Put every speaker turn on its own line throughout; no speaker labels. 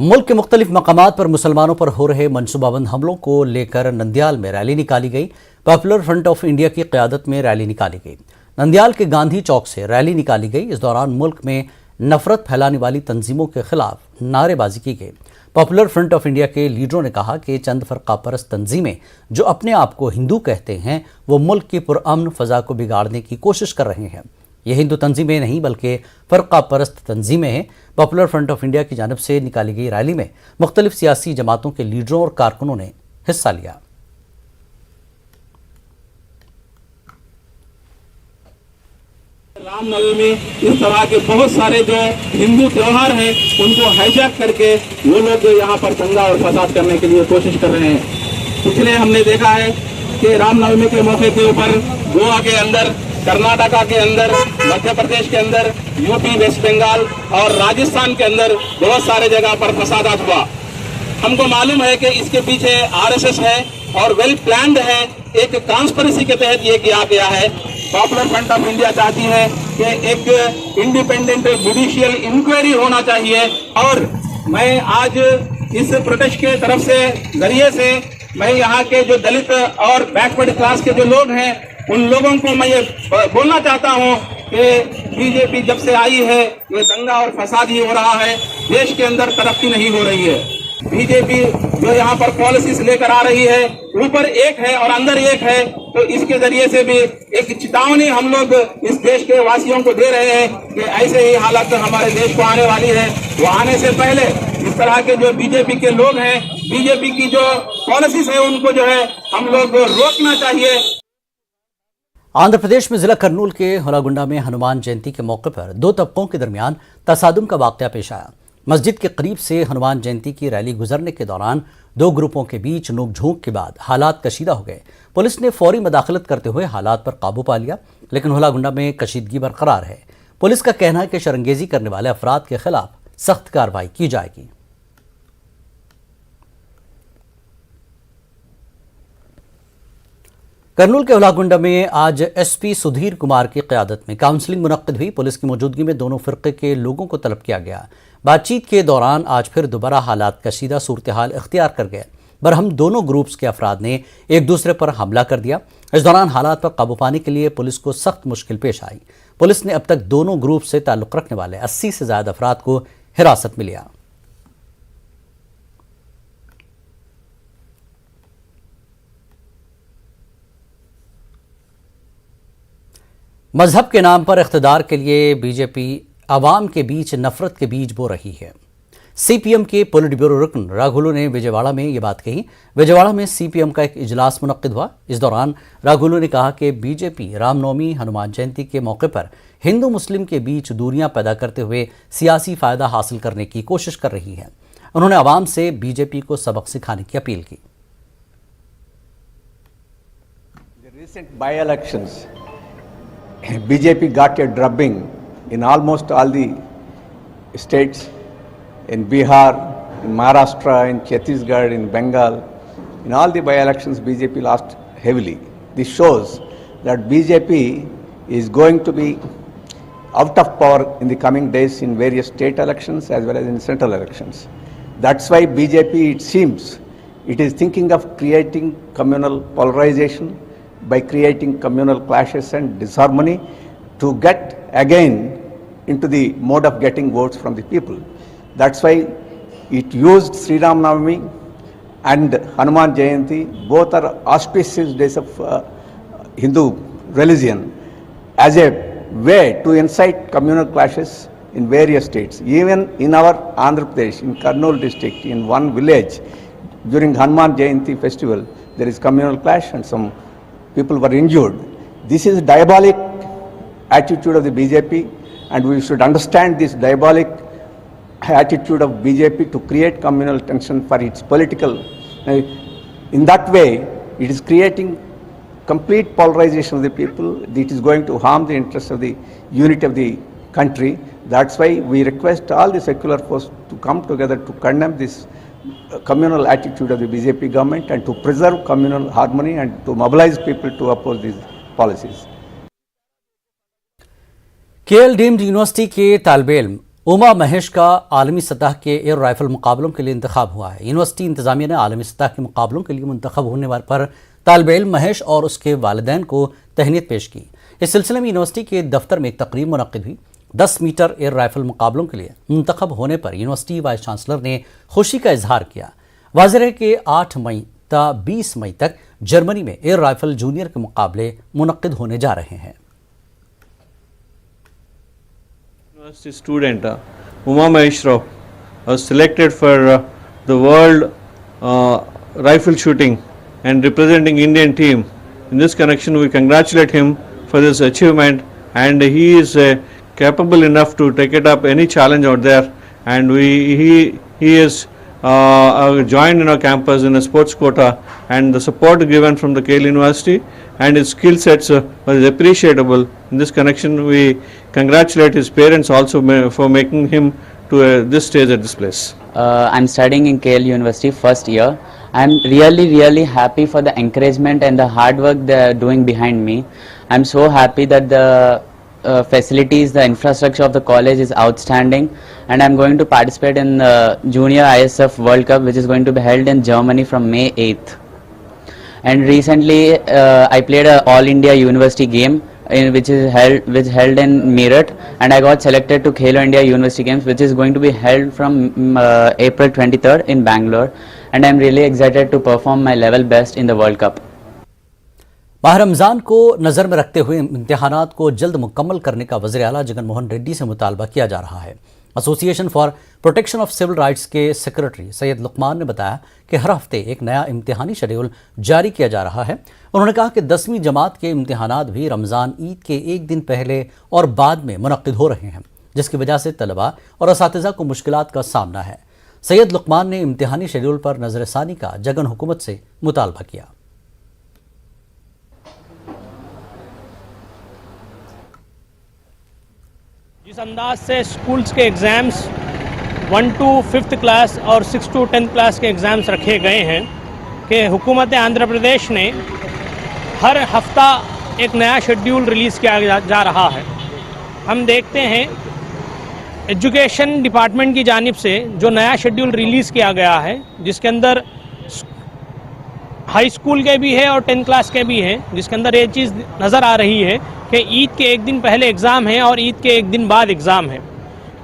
मुल्क के मुख्तलिफ मकामात पर मुसलमानों पर हो रहे मनसूबाबंद हमलों को लेकर नंदियाल में रैली निकाली गई। पॉपुलर फ्रंट ऑफ इंडिया की क़यादत में रैली निकाली गई। नंदियाल के गांधी चौक से रैली निकाली गई। इस दौरान मुल्क में नफरत फैलाने वाली तंजीमों के खिलाफ नारेबाजी की गई। पॉपुलर फ्रंट ऑफ इंडिया के लीडरों ने कहा कि चंद फ़रक़ा परस्त तंजीमें जो अपने आप को हिंदू कहते हैं वो मुल्क की पुरअमन फ़ज़ा को बिगाड़ने की कोशिश कर रहे हैं। ये हिंदू तंजीमें नहीं बल्कि फ़रक़ा परस्त तंजीमें हैं। पॉपुलर फ्रंट ऑफ इंडिया की जानिब से निकाली गई रैली में मुख्तलिफ सियासी जमातों के लीडरों और कारकुनों ने हिस्सा लिया।
रामनवमी में इस तरह के बहुत सारे जो हिंदू त्योहार हैं उनको हाईजैक करके वो लोग यहाँ पर दंगा और फसाद करने के लिए कोशिश कर रहे हैं। पिछले हमने देखा है कि रामनवमी के मौके के ऊपर गोवा के अंदर, कर्नाटका के अंदर, मध्य प्रदेश के अंदर, यूपी, वेस्ट बंगाल और राजस्थान के अंदर बहुत सारे जगह पर फसादात हुआ। हमको मालूम है कि इसके पीछे आरएसएस है और वेल प्लान्ड है। एक ट्रांसपेरेंसी के तहत ये किया गया है। पॉपुलर फ्रंट ऑफ इंडिया चाहती है कि एक इंडिपेंडेंट जुडिशियल इंक्वायरी होना चाहिए। और मैं आज इस प्रोटेस्ट के तरफ से जरिए से मैं यहाँ के जो दलित और बैकवर्ड क्लास के जो लोग हैं उन लोगों को मैं ये बोलना चाहता हूँ कि बीजेपी जब से आई है ये दंगा और फसाद ही हो रहा है, देश के अंदर तरक्की नहीं हो रही है। बीजेपी जो यहाँ पर पॉलिसीज लेकर आ रही है ऊपर एक है और अंदर एक है, तो इसके जरिए से भी एक चेतावनी हम लोग इस देश के वासियों को दे रहे हैं कि ऐसे ही हालत हमारे देश को आने वाली है। वो आने से पहले इस तरह के जो बीजेपी के लोग हैं, बीजेपी की जो पॉलिसीज है उनको जो है हम लोग रोकना चाहिए।
आंध्र प्रदेश में जिला कर्नूल के हुलागुंडा में हनुमान जयंती के मौके पर दो तबकों के दरमियान तसादुम का वाक़या पेश आया। मस्जिद के करीब से हनुमान जयंती की रैली गुजरने के दौरान दो ग्रुपों के बीच नोक-झोंक के बाद हालात कशीदा हो गए। पुलिस ने फौरी मदाखलत करते हुए हालात पर काबू पा लिया, लेकिन हुलागुंडा में कशीदगी बरकरार है। पुलिस का कहना है कि शरंगेजी करने वाले अफराद के खिलाफ सख्त कार्रवाई की जाएगी। कर्नूल के हुलागुंडा में आज एसपी सुधीर कुमार की क़यादत में काउंसलिंग मुनक्किद हुई। पुलिस की मौजूदगी में दोनों फ़िरक़े के लोगों को तलब किया गया। बातचीत के दौरान आज फिर दोबारा हालात कशीदा सूरत हाल इख्तियार कर गए। बरहम दोनों ग्रुप्स के अफराद ने एक दूसरे पर हमला कर दिया। इस दौरान हालात पर काबू पाने के लिए पुलिस को सख्त मुश्किल पेश आई। पुलिस ने अब तक दोनों ग्रुप से ताल्लुक़ रखने वाले 80 से ज़्यादा अफराद को हिरासत में लिया। मजहब के नाम पर इख्तिदार के लिए बीजेपी आवाम के बीच नफरत के बीज बो रही है। सीपीएम के पोलिट ब्यूरो रुकन राघुलू ने विजयवाड़ा में ये बात कही। विजयवाड़ा में सीपीएम का एक इजलास मुनक्किद हुआ। इस दौरान राघुलू ने कहा कि बीजेपी रामनवमी, हनुमान जयंती के मौके पर हिंदू मुस्लिम के बीच दूरियां पैदा करते हुए सियासी फ़ायदा हासिल करने की कोशिश कर रही है। उन्होंने आवाम से बीजेपी को सबक सिखाने की अपील की।
BJP got a drubbing in almost all the states, in Bihar, in Maharashtra, in Chhattisgarh, in Bengal. In all the by-elections, BJP lost heavily. This shows that BJP is going to be out of power in the coming days in various state elections as well as in central elections. That's why BJP, it seems, it is thinking of creating communal polarization by creating communal clashes and disharmony to get again into the mode of getting votes from the people. That's why it used Sri Ram Navami and Hanuman Jayanti, both are auspicious days of Hindu religion, as a way to incite communal clashes in various states. Even in our Andhra Pradesh, in Kurnool district, in one village, during Hanuman Jayanti festival, there is communal clash and some people were injured. This is diabolic attitude of the BJP, and we should understand this diabolic attitude of BJP to create communal tension for its political. In that way, it is creating complete polarization of the people. It is going to harm the interests of the unity of the country. That's why we request all the secular forces to come together to condemn this communal attitude of the BJP government and to preserve communal harmony and to mobilize people to oppose these policies.
KL deemed university के तालिब इल्म उमा महेश का आलमी सतह के air rifle मुकाबलों के लिए इंतखाब हुआ है। यूनिवर्सिटी इंतजामिया ने आलमी सतह के मुकाबलों के लिए मुंतखब होने पर तालिब इल्म महेश और उसके वालिदैन को तहनीत पेश की। इस सिलसिले में यूनिवर्सिटी के दफ्तर में एक तकरीब मुनक्किद हुई। 10 मीटर एयर राइफल मुकाबलों के लिए मुंतखब होने पर यूनिवर्सिटी वाइस चांसलर ने खुशी का इजहार किया। वाज़ेह है कि 8 मई ता 20 मई तक जर्मनी में एयर राइफल जूनियर के मुकाबले मुनक्किद होने जा रहे हैं।
University student Uma Mahesh Rao was selected for the world rifle shooting and representing Indian team. In this connection, we congratulate him for this achievement, and he is capable enough to take it up any challenge out there. And he is joined in our campus in a sports quota, and the support given from the Keele University and his skill sets was appreciable. In this connection, we congratulate his parents also for making him to this stage at this place.
I'm studying in Keele University first year. I'm really happy for the encouragement and the hard work they're doing behind me. I'm so happy that the facilities, the infrastructure of the college is outstanding, and I'm going to participate in the Junior ISF World Cup, which is going to be held in Germany from May 8th. And recently I played a All India University game which held in Meerut, and I got selected to Khelo India University Games, which is going to be held from April 23rd in Bangalore, and I'm really excited to perform my level best in the World Cup.
माह रमज़ान को नज़र में रखते हुए इम्तिहानात को जल्द मुकम्मल करने का वज़ीर आला जगन मोहन रेड्डी से मुतालबा किया जा रहा है। Association for protection of civil rights के सेक्रेटरी सैयद लुकमान ने बताया कि हर हफ्ते एक नया इम्तिहानी शेड्यूल जारी किया जा रहा है। उन्होंने कहा कि 10वीं जमात के इम्तिहानात भी रमज़ान ईद के एक दिन पहले और बाद में मुनक्किद हो रहे हैं, जिसकी वजह से तलबा और असातिज़ा को मुश्किलात का सामना है। सैयद लुकमान ने इम्तिहानी शेड्यूल पर नज़रसानी का जगन हुकूमत से मुतालबा किया।
जिस अंदाज से स्कूल्स के एग्ज़ाम्स 1 to 5th क्लास और 6 to 10th क्लास के एग्ज़ाम्स रखे गए हैं कि हुकूमत आंध्र प्रदेश ने हर हफ्ता एक नया शेड्यूल रिलीज़ किया जा रहा है। हम देखते हैं एजुकेशन डिपार्टमेंट की जानिब से जो नया शेड्यूल रिलीज़ किया गया है, जिसके अंदर हाई स्कूल के भी है और 10th क्लास के भी हैं, जिसके अंदर ये चीज़ नज़र आ रही है कि ईद के एक दिन पहले एग्ज़ाम है और ईद के एक दिन बाद एग्ज़ाम है।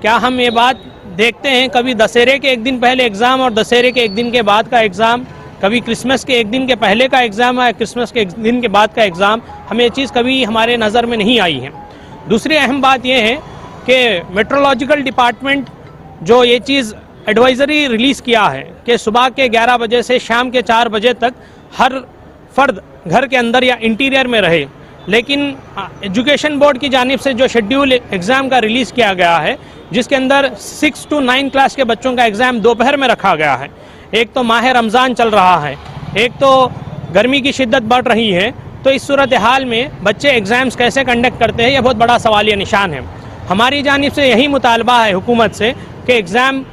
क्या हम ये बात देखते हैं कभी दशहरे के एक दिन पहले एग्ज़ाम और दशहरे के एक दिन के बाद का एग्ज़ाम, कभी क्रिसमस के एक दिन के पहले का एग्ज़ाम या क्रिसमस के एक दिन के बाद का एग्ज़ाम, हमें ये चीज़ कभी हमारे नज़र में नहीं आई है। दूसरी अहम बात यह है कि मेट्रोलॉजिकल डिपार्टमेंट जो ये चीज़ एडवाइज़री रिलीज़ किया है कि सुबह के 11 बजे से शाम के 4 बजे तक हर फर्द घर के अंदर या इंटीरियर में रहे, लेकिन एजुकेशन बोर्ड की जानिब से जो शेड्यूल एग्ज़ाम का रिलीज़ किया गया है, जिसके अंदर 6 to 9 क्लास के बच्चों का एग्ज़ाम दोपहर में रखा गया है। एक तो माह रमज़ान चल रहा है, एक तो गर्मी की शिद्दत बढ़ रही है, तो इस सूरत हाल में बच्चे एग्ज़ाम्स कैसे कंडक्ट करते हैं, यह बहुत बड़ा सवालिया निशान है। हमारी जानिब से यही मुतालबा है हुकूमत से कि एग्ज़ाम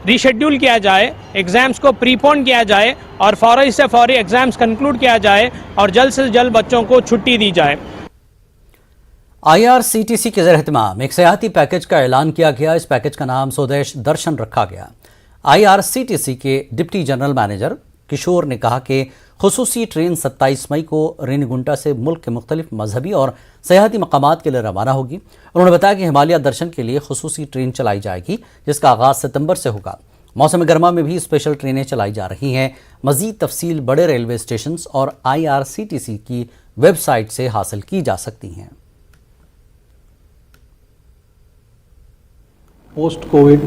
रीशेड्यूल किया जाए, एग्ज़ाम्स को प्रीपोन किया जाए और फौरी से फौरी एग्ज़ाम्स कंक्लूड किया जाए और जल्द से जल्द बच्चों को छुट्टी दी जाए।
IRCTC के ज़ेर-ए-एहतिमाम एक सयाहती पैकेज का ऐलान किया गया। इस पैकेज का नाम स्वदेश दर्शन रखा गया। IRCTC के डिप्टी जनरल मैनेजर किशोर ने कहा कि खुसूसी ट्रेन 27 मई को रेनीगुंटा से मुल्क के मुख्तलिफ मजहबी और सयाहती मकामात के लिए रवाना होगी। उन्होंने बताया कि हिमालय दर्शन के लिए खुसूसी ट्रेन चलाई जाएगी, जिसका आगाज़ सितंबर से होगा। मौसम गर्मा में भी स्पेशल ट्रेनें चलाई जा रही हैं। मज़ीद तफसील बड़े रेलवे स्टेशन और IRCTC की वेबसाइट से हासिल की जा सकती हैं।
Post-COVID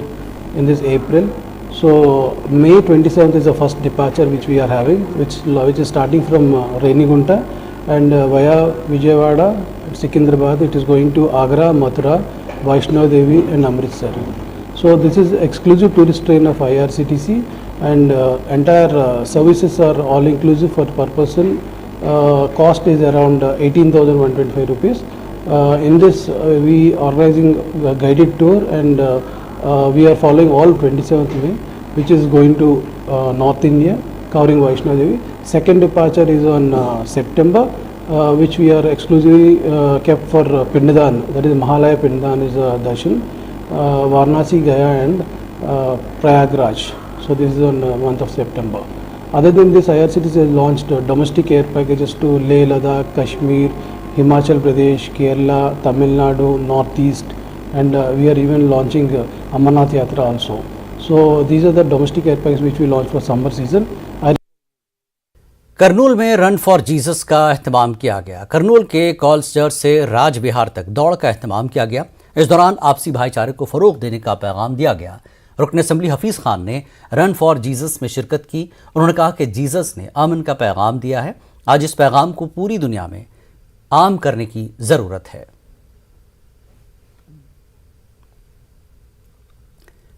in this April. So May 27th is the first departure which we are having, which is starting from Renigunta and via Vijayawada, Secunderabad. It is going to Agra, Mathura, Vaishno Devi and Amritsar. So this is exclusive tourist train of IRCTC, and entire services are all inclusive for per person. Cost is around 18,125 rupees. In this we are organizing a guided tour, and we are following all 27th May, which is going to North India, covering Vaishno Devi. Second departure is on September, which we are exclusively kept for Pindadan, that is Mahalaya Pindadan is Darshan. Varanasi, Gaya and Prayagraj. So this is on month of September. Other than this, IRCTC has launched domestic air packages to Leh, Ladakh, Kashmir, Himachal Pradesh, Kerala, Tamil Nadu, Northeast, and we are even launching Amarnath Yatra also. So these are the domestic air packages which we launched for summer season.
Kurnool में run for Jesus का अहतमाम किया गया। करनूल के calls church से राज विहार तक दौड़ का अहतमाम किया गया। इस दौरान आपसी भाईचारे को फ़रोग़ देने का पैगाम दिया गया। रुकन असम्बली हफीज़ खान ने रन फॉर जीसस में शिरकत की। उन्होंने कहा कि जीसस ने अमन का पैगाम दिया है। आज इस पैगाम को पूरी दुनिया में आम करने की ज़रूरत है।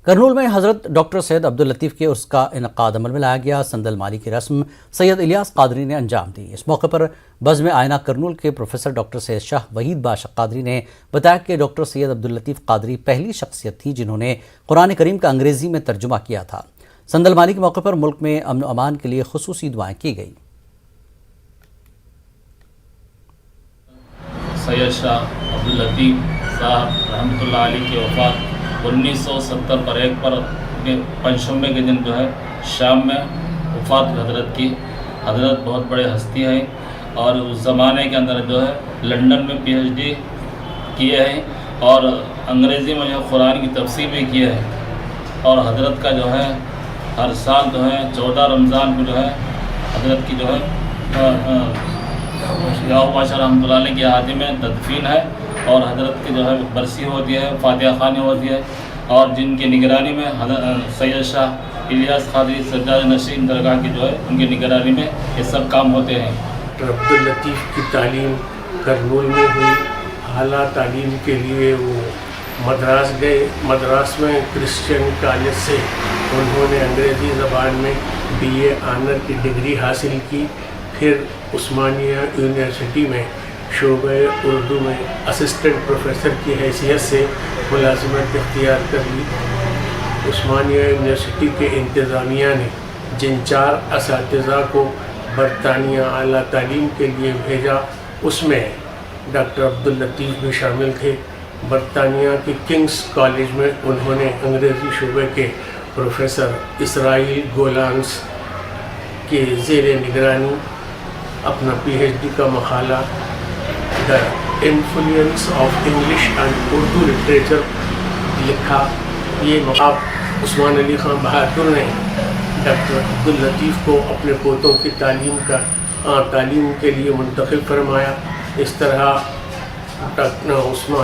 करनूल में हज़रत डॉक्टर सैयद अब्दुल लतीफ़ के उसका इनक़ाद अमल में लाया गया। संदल माली की रस्म सैयद इलियास कादरी ने अंजाम दी। इस मौके पर बज़्म आयना करनूल के प्रोफेसर डॉक्टर सैयद शाह वहीद बाशा कादरी ने बताया कि डॉक्टर सैयद अब्दुल लतीफ़ कादरी पहली शख्सियत थी जिन्होंने कुरान करीम का अंग्रेज़ी में तर्जुमा किया था। संदल माली के मौके पर मुल्क में अमन व अमान के लिए खुसूसी दुआएँ की गई।
सैयद शाह अब्दुल लतीफ़ साहब रहमतुल्लाह अलैह की वफ़ात 1970 पर 1 पर पंचमे के दिन जो है शाम में वफ़ात हज़रत की। हज़रत बहुत बड़े हस्ती हैं और उस ज़माने के अंदर जो है लंदन में PhD किए हैं और अंग्रेज़ी में जो कुरान की तफसीर भी किए हैं। और हज़रत का जो है हर साल जो है 14 रमज़ान को जो है हज़रत की जो है याहू बाशा रहमतुल्लाह अलैह की हाथी में तदफीन है और हज़रत की जो है बरसी होती है, फातिहा ख़ानी होती है और जिनकी निगरानी में सैयद शाह इलियास कादरी सज्जाद नशीन दरगाह की जो है उनकी निगरानी में ये सब काम होते हैं।
अब्दुल लतीफ़ की तालीम करनूल में हुई। आला तालीम के लिए वो मद्रास गए। मद्रास में क्रिश्चियन कॉलेज से उन्होंने अंग्रेज़ी ज़बान में BA ऑनर की डिग्री हासिल की। फिर उस्मानिया यूनिवर्सिटी में शोबे उर्दू में असिस्टेंट प्रोफेसर की हैसियत से मुलाज़मत इख्तियार कर ली। उस्मानिया यूनिवर्सिटी के इंतज़ामिया ने जिन 4 असातिज़ा को बरतानिया आला तालीम के लिए भेजा उसमें डॉक्टर अब्दुल लतीफ़ भी शामिल थे। बरतानिया के किंग्स कॉलेज में उन्होंने अंग्रेज़ी शोबे के प्रोफेसर इसराइल गोलांस के ज़ेर निगरानी अपना PhD का मकाला the influence of English and Urdu literature लिखा। ये मकाम उस्मान अली ख़ान बहादुर ने डॉक्टर अब्दुल लतीफ़ को अपने पोतों की तालीम के लिए मुंतखब फरमाया। इस तरह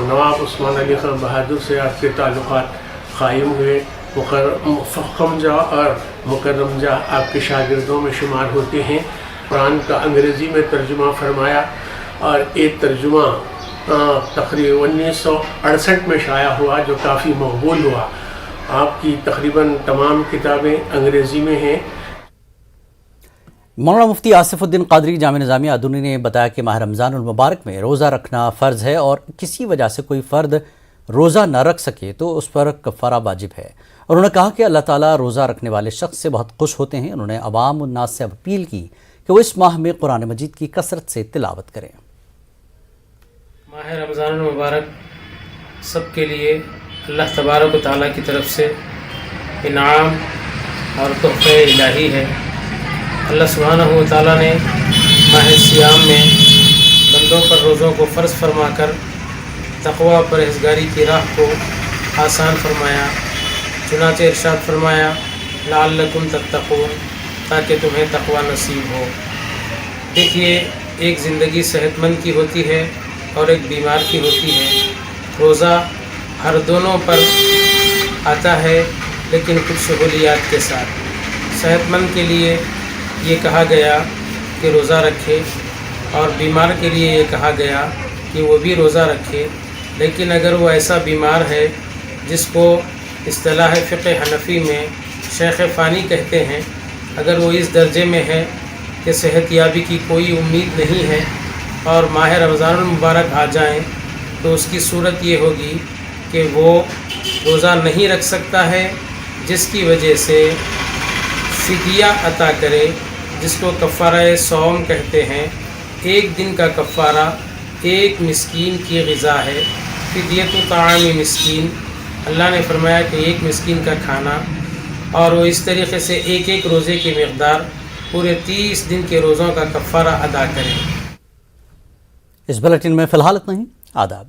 नवाब उस्मान अली ख़ान बहादुर से आपके ताल्लुक़ात क़ायम हुए। फ़ख़्रमजा और मुकर्रमजा आपके शागिर्दों में शुमार होते हैं। कुरान का अंग्रेज़ी में तर्जुमा फरमाया और एक तर्जुमा तकरीबन 1968 में शाया हुआ जो काफ़ी मकबूल हुआ। आपकी तकरीबन तमाम किताबें अंग्रेज़ी में हैं।
मौलाना मुफ्ती आसिफुद्दीन कादरी जामे निज़ामिया अदूनी ने बताया कि माह रमज़ानुल मुबारक में रोज़ा रखना फ़र्ज़ है और किसी वजह से कोई फ़र्द रोज़ा न रख सके तो उस पर कफ़ारा वाजिब है। उन्होंने कहा कि अल्लाह ताला रोज़ा रखने वाले शख्स से बहुत खुश होते हैं। उन्होंने अवाम उन्नास से अपील की कि वो इस माह में कुरान मजीद की कसरत से तिलावत करें।
माह रमज़ानुल मुबारक सबके लिए अल्लाह तबारक व तआला की तरफ से इनाम और तोहफ़े इलाही है। अल्लाह सुब्हानहू व तआला ने माह सियाम में बंदों पर रोज़ों को फ़र्ज़ फरमाकर तक़वा और परहेज़गारी की राह को आसान फरमाया। चुनांचे इरशाद फरमाया लअल्लकुम तत्तक़ून, ताकि तुम्हें तक़वा नसीब हो। देखिए, एक ज़िंदगी सेहतमंद की होती है और एक बीमार की होती है। रोज़ा हर दोनों पर आता है लेकिन कुछ सहूलियात के साथ। सेहतमंद के लिए ये कहा गया कि रोज़ा रखे और बीमार के लिए ये कहा गया कि वो भी रोज़ा रखे। लेकिन अगर वो ऐसा बीमार है जिसको इस्तिलाह फ़िक़्ह हनफ़ी में शेख़ फ़ानी कहते हैं, अगर वो इस दर्जे में है कि सेहतियाबी की कोई उम्मीद नहीं है और माह रमज़ानुल मुबारक आ जाएं, तो उसकी सूरत ये होगी कि वो रोज़ा नहीं रख सकता है, जिसकी वजह से फ़िदिया अता करे, जिसको कफ़ारा सौम कहते हैं। एक दिन का कफ़ारा एक मिस्कीन की ग़िज़ा है। फ़िदियतु ताआमी मिस्कीन, اللہ نے فرمایا کہ ایک مسکین کا کھانا اور وہ اس طریقے سے ایک ایک روزے کی مقدار پورے 30 دن کے روزوں کا کفارہ ادا کریں.
اس بلیٹن میں فی الحال اتنا ہی. آداب.